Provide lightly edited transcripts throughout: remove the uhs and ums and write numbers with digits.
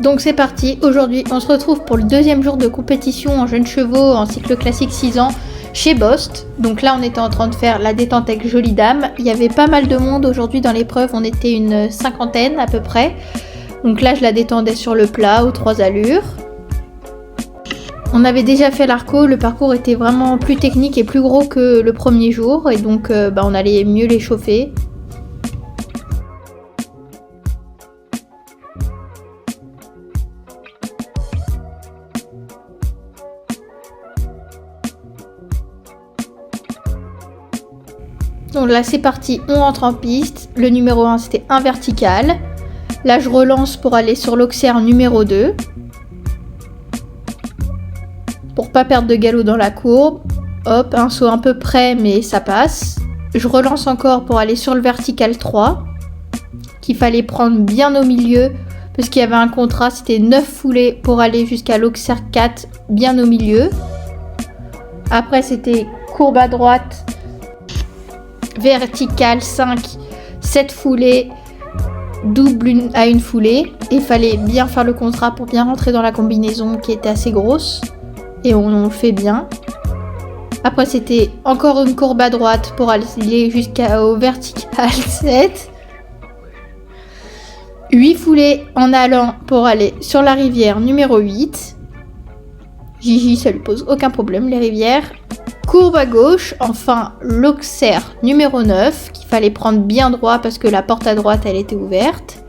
Donc c'est parti, aujourd'hui on se retrouve pour le deuxième jour de compétition en jeunes chevaux en cycle classique 6 ans chez Bost. Donc là on était en train de faire la détente avec Jolie Dame. Il y avait pas mal de monde aujourd'hui dans l'épreuve, on était une cinquantaine à peu près. Donc là je la détendais sur le plat aux 3 allures. On avait déjà fait l'Arco, le parcours était vraiment plus technique et plus gros que le premier jour et donc on allait mieux les chauffer. Donc là c'est parti, on rentre en piste. Le numéro 1 c'était un vertical. Là je relance pour aller sur l'auxerre numéro 2. Pour pas perdre de galop dans la courbe. Hop, un saut un peu près mais ça passe. Je relance encore pour aller sur le vertical 3. Qu'il fallait prendre bien au milieu. Parce qu'il y avait un contrat, c'était 9 foulées pour aller jusqu'à l'auxerre 4 bien au milieu. Après c'était courbe à droite. Vertical 5, 7 foulées, double à une foulée. Et il fallait bien faire le contrat pour bien rentrer dans la combinaison qui était assez grosse. Et on le fait bien. Après c'était encore une courbe à droite pour aller jusqu'au vertical 7. 8 foulées en allant pour aller sur la rivière numéro 8. Gigi ça lui pose aucun problème les rivières. Courbe à gauche, enfin l'auxerre numéro 9 qu'il fallait prendre bien droit parce que la porte à droite elle était ouverte.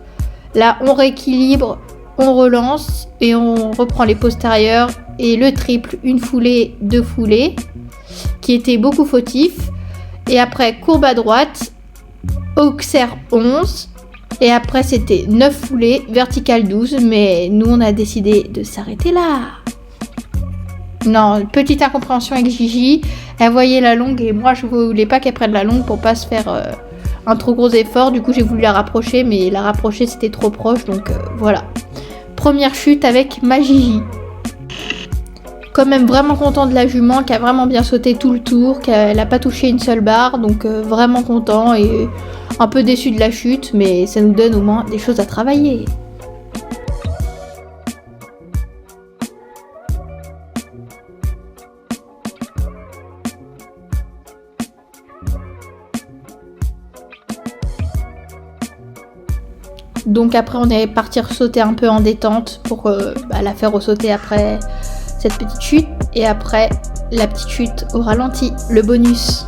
Là on rééquilibre, on relance et on reprend les postérieurs et le triple, une foulée, 2 foulées qui était beaucoup fautif. Et après courbe à droite, auxerre 11 et après c'était 9 foulées, vertical 12 mais nous on a décidé de s'arrêter là. Non, petite incompréhension avec Gigi, elle voyait la longue et moi je voulais pas qu'elle prenne la longue pour pas se faire un trop gros effort, du coup j'ai voulu la rapprocher mais la rapprocher c'était trop proche donc voilà. Première chute avec ma Gigi. Quand même vraiment content de la jument qui a vraiment bien sauté tout le tour, qu'elle a pas touché une seule barre donc vraiment content et un peu déçu de la chute mais ça nous donne au moins des choses à travailler. Donc après on est parti sauter un peu en détente pour la faire ressauter après cette petite chute. Et après la petite chute au ralenti, le bonus.